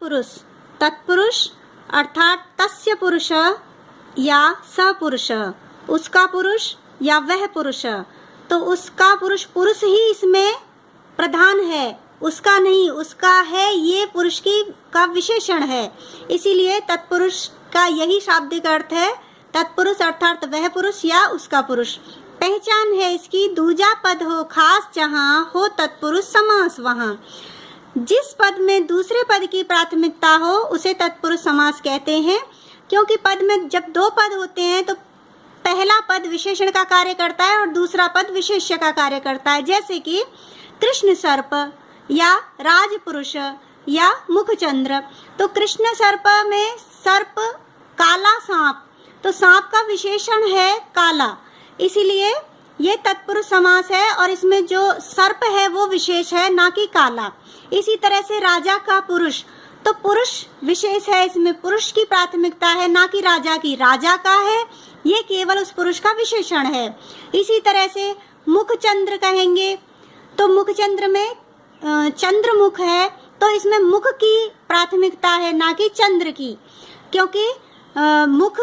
तत्पुरुष, तत्पुरुष अर्थात तस्य पुरुष या स पुरुष, उसका पुरुष या वह पुरुष। तो उसका पुरुष, पुरुष ही इसमें प्रधान है, उसका नहीं, उसका है, ये पुरुष की का विशेषण है। इसीलिए तत्पुरुष का यही शाब्दिक अर्थ है, तत्पुरुष अर्थात वह पुरुष या उसका पुरुष। पहचान है इसकी, दूजा पद हो खास जहाँ, हो तत्पुरुष समास वहाँ। जिस पद में दूसरे पद की प्राथमिकता हो उसे तत्पुरुष समास कहते हैं, क्योंकि पद में जब दो पद होते हैं तो पहला पद विशेषण का कार्य करता है और दूसरा पद विशेष्य का कार्य करता है। जैसे कि कृष्ण सर्प या राजपुरुष या मुखचंद्र। तो कृष्ण सर्प में सर्प काला सांप, तो सांप का विशेषण है काला, इसीलिए ये तत्पुरुष समास है और इसमें जो सर्प है वो विशेष है, ना कि काला। इसी तरह से राजा का पुरुष, तो पुरुष विशेष है, इसमें पुरुष की प्राथमिकता है, ना कि राजा की। राजा का है, ये केवल उस पुरुष का विशेषण है। इसी तरह से मुखचंद्र कहेंगे तो मुखचंद्र में चंद्रमुख है, तो इसमें मुख की प्राथमिकता है, ना कि चंद्र की, क्योंकि मुख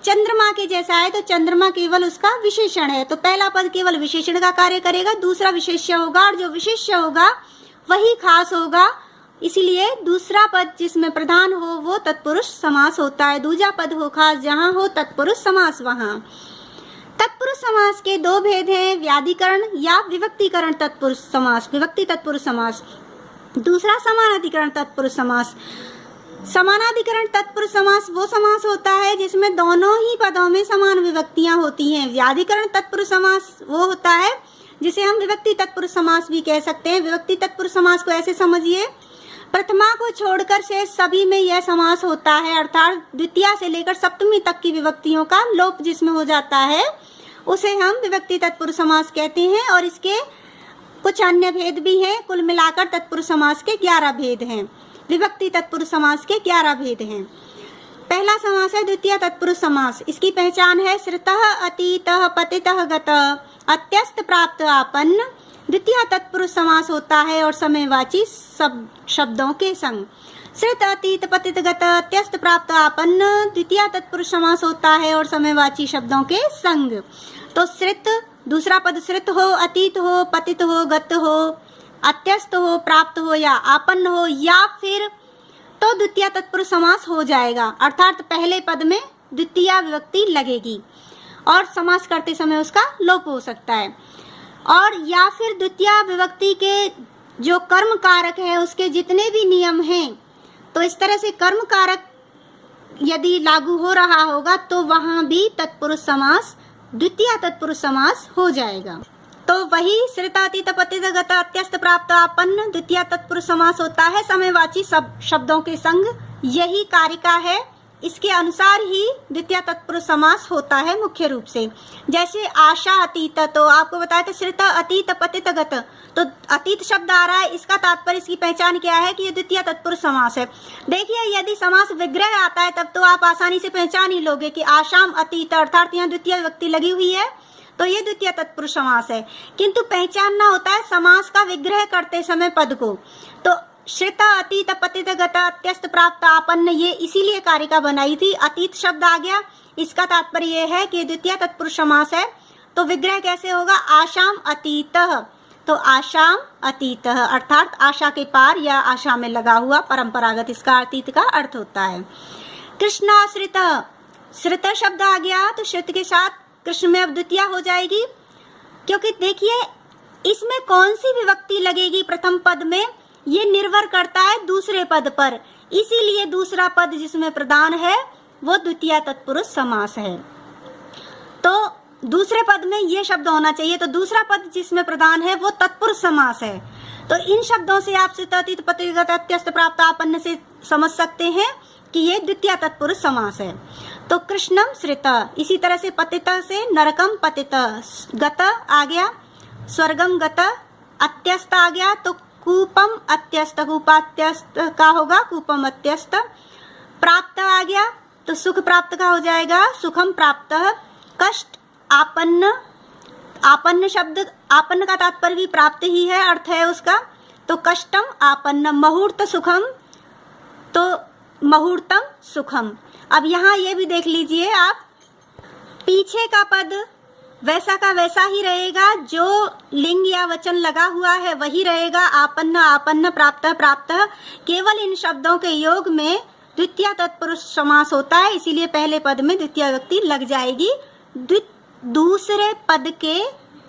चंद्रमा के जैसा है, तो चंद्रमा केवल उसका विशेषण है। तो पहला पद केवल विशेषण का कार्य करेगा, दूसरा विशेष्य होगा, और जो विशेष्य होगा वही खास होगा। इसीलिए दूसरा पद जिसमें प्रधान हो वो तत्पुरुष समास होता है। दूजा पद हो खास जहाँ, हो तत्पुरुष समास वहाँ। तत्पुरुष समास के दो भेद हैं, व्याधिकरण या विभक्तिकरण तत्पुरुष समास, विभक्ति तत्पुरुष समास। दूसरा समानाधिकरण तत्पुरुष समास। समानाधिकरण तत्पुरुष समास वो समास होता है जिसमें दोनों ही पदों में समान विभक्तियां होती हैं। व्याधिकरण तत्पुरुष समास वो होता है जिसे हम विभक्ति तत्पुरुष समास भी कह सकते हैं। विभक्ति तत्पुरुष समास को ऐसे समझिए, प्रथमा को छोड़कर शेष सभी में यह समास होता है, अर्थात द्वितीया से लेकर सप्तमी तक की विभक्तियों का लोप जिसमें हो जाता है उसे हम विभक्ति तत्पुरुष समास कहते हैं। और इसके कुछ अन्य भेद भी हैं, कुल मिलाकर तत्पुरुष समास के 11 भेद हैं। विभक्ति तत्पुरुष समास के 11 भेद हैं। पहला समास है द्वितीय तत्पुरुष समास। इसकी पहचान है श्रितः अतीतः पतितः गतः अत्यस्त प्राप्त आपन्न। द्वितीय तत्पुरुष समास होता है और समयवाची सब शब्दों के संग। श्रित अतीत पतित गत अत्यस्त प्राप्त आपन्न द्वितीय तत्पुरुष समास होता है और समयवाची शब्दों के संग। तो श्रित दूसरा पद श्रित हो, अतीत हो, पतित हो, गत हो, अत्यस्त हो, प्राप्त हो या आपन्न हो, या फिर तो द्वितीय तत्पुरुष समास हो जाएगा, अर्थात पहले पद में द्वितीय विभक्ति लगेगी और समास करते समय उसका लोप हो सकता है। और या फिर द्वितीय विभक्ति के जो कर्म कारक है उसके जितने भी नियम हैं, तो इस तरह से कर्म कारक यदि लागू हो रहा होगा तो वहां भी तत्पुरुष समास द्वितीय तत्पुरुष समास हो जाएगा। तो वही श्रितातीत पतित गत अत्यस्त प्राप्त आपन्न द्वितीय तत्पुरुष समास होता है समयवाची सब शब्दों के संग। यही कारिका है, इसके अनुसार ही द्वितीय तत्पुरुष समास होता है मुख्य रूप से। जैसे आशा अतीत, तो आपको बताया था श्रित अतीत पतित गत, तो अतीत शब्द आ रहा है, इसका तात्पर्य, इसकी पहचान क्या है कि ये द्वितीय तत्पुरुष समास है। देखिए यदि समास विग्रह आता है तब तो आप आसानी से पहचान ही लोगे कि आशाम अतीत, अर्थात यहाँ द्वितीय विभक्ति लगी हुई है तो ये द्वितीय तत्पुरुष समास है। किंतु पहचानना होता है समास का विग्रह करते समय पद को। तो श्रित अतीत पतित गत अत्यस्त प्राप्त आपन्न, ये इसीलिए कारिका बनाई थी। अतीत शब्द आ गया, इसका तात्पर्य ये है कि द्वितीय तत्पुरुष समास है। तो विग्रह कैसे होगा, आशाम अतीतः, तो आशाम अतीतः अर्थात आशा के पार या आशा में लगा हुआ परंपरागत, इसका अतीत का अर्थ होता है। कृष्णाश्रित, श्रित शब्द आ गया तो श्रित के साथ कृष्ण में अब द्वितीय हो जाएगी, क्योंकि देखिए इसमें कौन सी विभक्ति लगेगी प्रथम पद में ये निर्भर करता है दूसरे पद पर, इसीलिए दूसरा पद जिसमें प्रधान है वो द्वितीय तत्पुरुष समास है। तो दूसरे पद में ये शब्द होना चाहिए, तो दूसरा पद जिसमें प्रधान है वो तत्पुरुष समास है। तो इन शब्दों से आप श्रितातीत पतित गत अत्यस्त प्राप्त आपन्न से समझ सकते हैं कि ये द्वितीय तत्पुरुष समास है। तो कृष्णम श्रित, इसी तरह से पतित से नरकम पतित, गत आ गया, स्वर्गम गत, अत्यस्त आ गया तो कूपम अत्यस्त, कूपात्यस्त का होगा कूपम अत्यस्त। प्राप्त आ गया तो सुख प्राप्त का हो जाएगा सुखम प्राप्त। कष्ट आपन्न, आपन्न शब्द, आपन्न का तात्पर्य भी प्राप्त ही है, अर्थ है उसका, तो कष्टम आपन्न। मुहूर्त सुखम, तो मुहूर्तम सुखम। अब यहाँ ये भी देख लीजिए आप, पीछे का पद वैसा का वैसा ही रहेगा, जो लिंग या वचन लगा हुआ है वही रहेगा। आपन्न आपन्न, प्राप्त प्राप्त, केवल इन शब्दों के योग में द्वितीय तत्पुरुष समास होता है, इसीलिए पहले पद में द्वितीय व्यक्ति लग जाएगी दूसरे पद के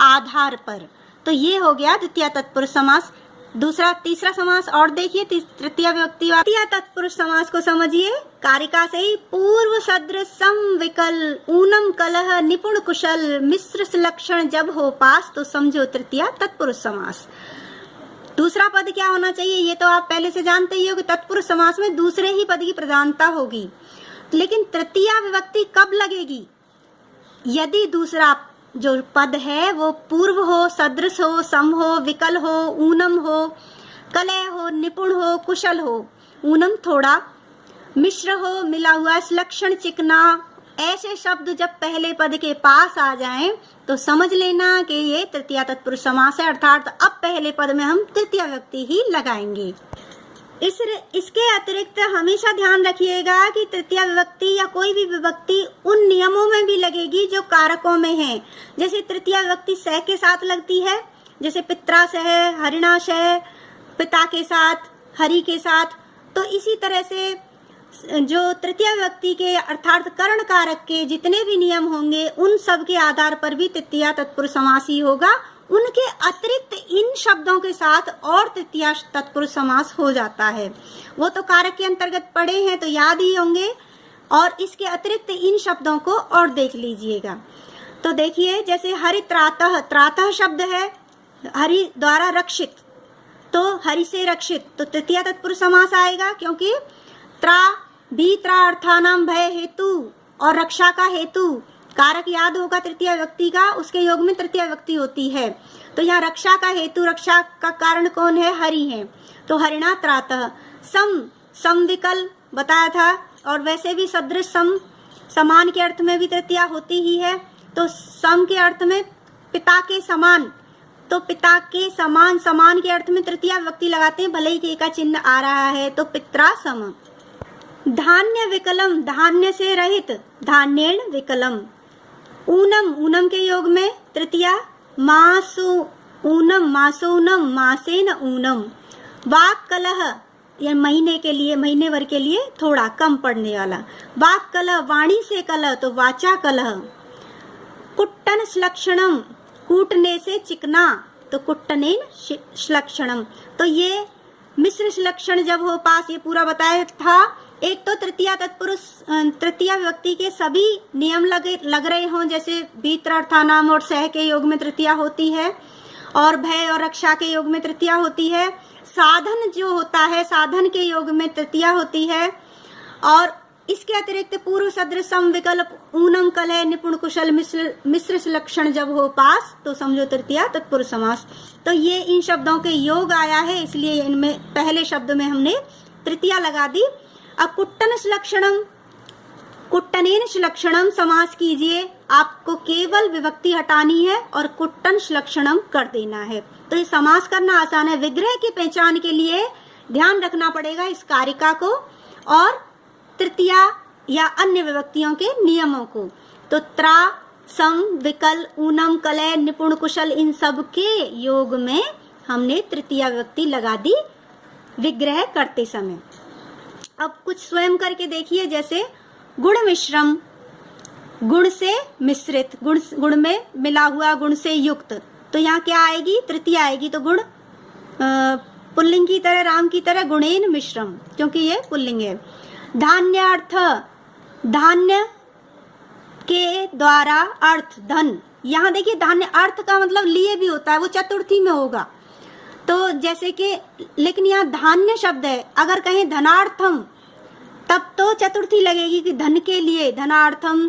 आधार पर। तो ये हो गया द्वितीय तत्पुरुष समास। तीसरा समास और देखिए, तृतीय व्यक्ति तृतीय तत्पुरुष समास को समझिए कारिका से ही। पूर्व सदृश सम विकल ऊनम कलह निपुण कुशल मिश्र लक्षण जब हो पास, तो समझो तृतीय तत्पुरुष समास। दूसरा पद क्या होना चाहिए, ये तो आप पहले से जानते ही हो कि तत्पुरुष समास में दूसरे ही पद की प्रधानता होगी, लेकिन तृतीय विभक्ति कब लगेगी, यदि दूसरा जो पद है वो पूर्व हो, सदृश हो, सम हो, विकल हो, ऊनम हो, कलह हो, निपुण हो, कुशल हो। ऊनम थोड़ा, मिश्र हो, मिला हुआ, लक्षण चिकना, ऐसे शब्द जब पहले पद के पास आ जाएं तो समझ लेना कि ये तृतीय तत्पुरुष समास है, अर्थात अब पहले पद में हम तृतीय व्यक्ति ही लगाएंगे। इसके अतिरिक्त हमेशा ध्यान रखिएगा कि तृतीय विभक्ति या कोई भी विभक्ति उन नियमों में भी लगेगी जो कारकों में है। जैसे तृतीय विभक्ति सह के साथ लगती है, जैसे पित्रा सह, हरिणा सह, पिता के साथ, हरि के साथ। तो इसी तरह से जो तृतीय विभक्ति के अर्थात कर्ण कारक के जितने भी नियम होंगे उन सब के आधार पर भी तृतीय तत्पुरुष समास ही होगा। उनके अतिरिक्त इन शब्दों के साथ और तृतीय तत्पुरुष समास हो जाता है, वो तो कारक के अंतर्गत पढ़े हैं तो याद ही होंगे, और इसके अतिरिक्त इन शब्दों को और देख लीजिएगा। तो देखिए, जैसे हरित्रातः, त्रातः शब्द है हरि द्वारा रक्षित, तो हरि से रक्षित, तो तृतीय तत्पुरुष समास आएगा, क्योंकि त्रा भी त्रा अर्थानाम भय हेतु और रक्षा का हेतु, कारक याद होगा तृतीय व्यक्ति का, उसके योग में तृतीय व्यक्ति होती है। तो यहाँ रक्षा का हेतु, रक्षा का कारण कौन है, हरि है, तो हरिणा त्रातः। सम विकल बताया था, और वैसे भी सदृश सम, समान के अर्थ में भी तृतीय होती ही है। तो सम के अर्थ में पिता के समान, तो पिता के समान, समान के अर्थ में तृतीय व्यक्ति लगाते हैं, भले ही के का चिन्ह आ रहा है, तो पित्रा सम। धान्य विकलम, धान्य से रहित, धान्येन विकलम। ऊनम, ऊनम के योग में तृतीय, मासु ऊनम, मासोनम, मासेन ऊनम। वाक कलह, यह महीने के लिए, महीने भर के लिए थोड़ा कम पड़ने वाला। वाक कलह, वाणी से कलह, तो वाचा कलह। कुट्टन श्लक्षणम, कूटने से चिकना, तो कुट्टनेन श्लक्षणम। तो ये मिश्र लक्षण जब हो पास, ये पूरा बताया था। एक तो तृतीय तत्पुरुष, तृतीय व्यक्ति के सभी नियम लग रहे हों, जैसे भीत्रार्थानाम और सह के योग में तृतीय होती है, और भय और रक्षा के योग में तृतीय होती है। साधन जो होता है, साधन के योग में तृतीय होती है, और इसके अतिरिक्त पूर्व सदृश सम विकल्प ऊनम कलह निपुण कुशल मिश्र लक्षण जब हो पास, तो समझो तृतीय तत्पुरुष समास। तो ये इन शब्दों के योग आया है, इसलिए इनमें पहले शब्द में हमने तृतीय लगा दी। अब कुट्टन लक्षणम, कुट्टनेन लक्षणम समास कीजिए, आपको केवल विभक्ति हटानी है और कुट्टन लक्षणम कर देना है। तो ये समास करना आसान है। विग्रह की पहचान के लिए ध्यान रखना पड़ेगा इस कारिका को और तृतीय या अन्य विभक्तियों के नियमों को। तो त्रा, सम, विकल, ऊनम, कलह, निपुण, कुशल, इन सब के योग में हमने तृतीय विभक्ति लगा दी विग्रह करते समय। अब कुछ स्वयं करके देखिए, जैसे गुण मिश्रम, गुण से मिश्रित, गुण में मिला हुआ, गुण से युक्त, तो यहाँ क्या आएगी, तृतीय आएगी। तो गुण पुल्लिंग की तरह, राम की तरह, गुणेन मिश्रम, क्योंकि ये पुल्लिंग है। धान्य अर्थ, धान्य के द्वारा अर्थ, धन। यहाँ देखिए धान्य अर्थ का मतलब लिए भी होता है, वो चतुर्थी में होगा। तो जैसे कि, लेकिन यहाँ धान्य शब्द है, अगर कहें धनार्थम तब तो चतुर्थी लगेगी कि धन के लिए, धनार्थम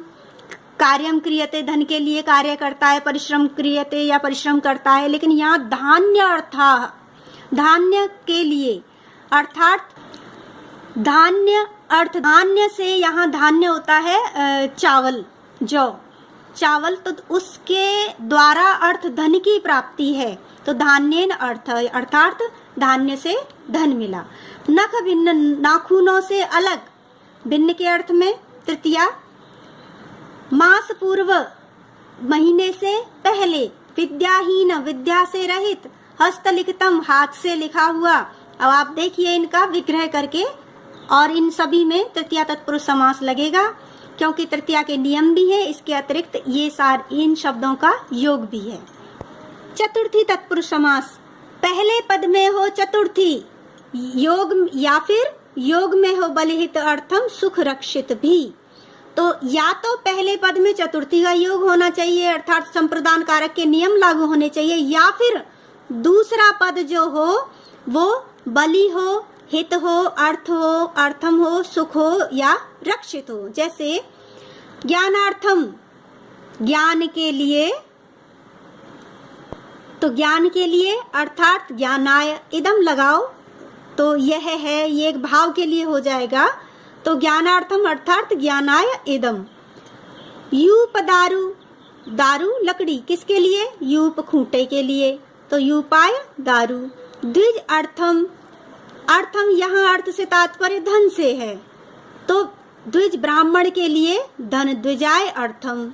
कार्यम क्रियते, धन के लिए कार्य करता है, परिश्रम क्रियते या परिश्रम करता है। लेकिन यहाँ धान्य अर्थ, धान्य के लिए, अर्थात धान्य अर्थ, धान्य से यहाँ धान्य होता है चावल, जौ, चावल, तो उसके द्वारा अर्थ धन की प्राप्ति है। तो धान्येन अर्थ, अर्थात धान्य से धन मिला। नख भिन्न, नाखूनों से अलग, भिन्न के अर्थ में तृतीया, मास पूर्व महीने से पहले, विद्याहीन विद्या से रहित, हस्तलिखितम हाथ से लिखा हुआ। अब आप देखिए इनका विग्रह करके, और इन सभी में तृतीया तत्पुरुष समास लगेगा क्योंकि तृतीया के नियम भी है। इसके अतिरिक्त इन शब्दों का योग भी है। चतुर्थी तत्पुरुष समास, पहले पद में हो चतुर्थी योग या फिर योग में हो बलिहित अर्थम सुख रक्षित भी। तो या तो पहले पद में चतुर्थी का योग होना चाहिए अर्थात संप्रदान कारक के नियम लागू होने चाहिए, या फिर दूसरा पद जो हो वो बलि हो, हित हो, अर्थ हो, अर्थम हो, सुख हो या रक्षित हो। जैसे ज्ञानार्थम, ज्ञान के लिए, तो ज्ञान के लिए अर्थात ज्ञानाय इदम लगाओ, तो यह है, ये एक भाव के लिए हो जाएगा। तो ज्ञानार्थम अर्थात ज्ञानाय इदम। यूप दारू, दारू लकड़ी किसके लिए? यूप खूंटे के लिए, तो यूपाय दारू। द्विज अर्थम, अर्थम यहाँ अर्थ से तात्पर्य धन से है, तो द्विज ब्राह्मण के लिए धन, द्विजाय अर्थम।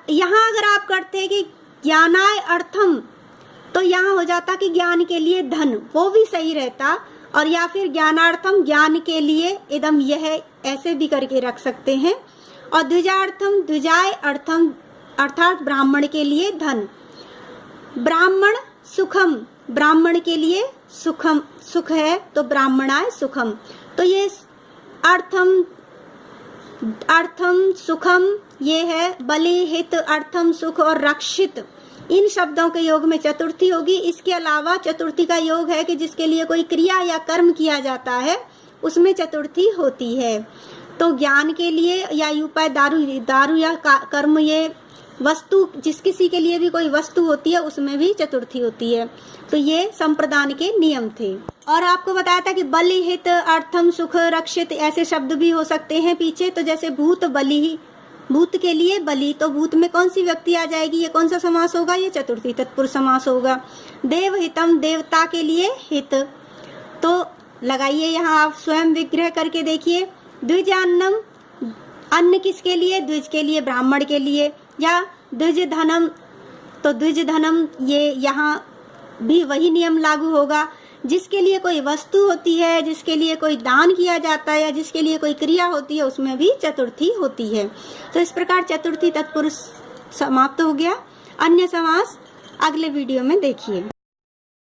यहाँ अगर आप करते हैं कि ज्ञानाय अर्थम, तो यहाँ हो जाता कि ज्ञान के लिए धन, वो भी सही रहता। और या फिर ज्ञानार्थम, ज्ञान के लिए इदम, यह ऐसे भी करके रख सकते हैं। और द्विजार्थम, द्विजाय अर्थम अर्थात ब्राह्मण के लिए धन। ब्राह्मण सुखम, ब्राह्मण के लिए सुखम, सुख है तो ब्राह्मणाय सुखम। तो ये अर्थम, अर्थम सुखम ये है, बलि हित अर्थम सुख और रक्षित, इन शब्दों के योग में चतुर्थी होगी। इसके अलावा चतुर्थी का योग है कि जिसके लिए कोई क्रिया या कर्म किया जाता है उसमें चतुर्थी होती है। तो ज्ञान के लिए या यूपाय दारू, दारू या कर्म, ये वस्तु, जिस किसी के लिए भी कोई वस्तु होती है उसमें भी चतुर्थी होती है। तो ये संप्रदान के नियम थे। और आपको बताया था कि बलि हित अर्थम सुख रक्षित ऐसे शब्द भी हो सकते हैं पीछे। तो जैसे भूत बलि, भूत के लिए बलि, तो भूत में कौन सी व्यक्ति आ जाएगी? ये कौन सा समास होगा? ये चतुर्थी तत्पुरुष समास होगा। देवहितम, देवता के लिए हित, तो लगाइए यहाँ आप स्वयं विग्रह करके देखिए। द्विजान्नम, अन्न किसके लिए? द्विज के लिए, ब्राह्मण के लिए। या द्विज धनम, तो द्विज धनम, ये यहाँ भी वही नियम लागू होगा। जिसके लिए कोई वस्तु होती है, जिसके लिए कोई दान किया जाता है या जिसके लिए कोई क्रिया होती है उसमें भी चतुर्थी होती है। तो इस प्रकार चतुर्थी तत्पुरुष समाप्त हो गया। अन्य समास अगले वीडियो में देखिए।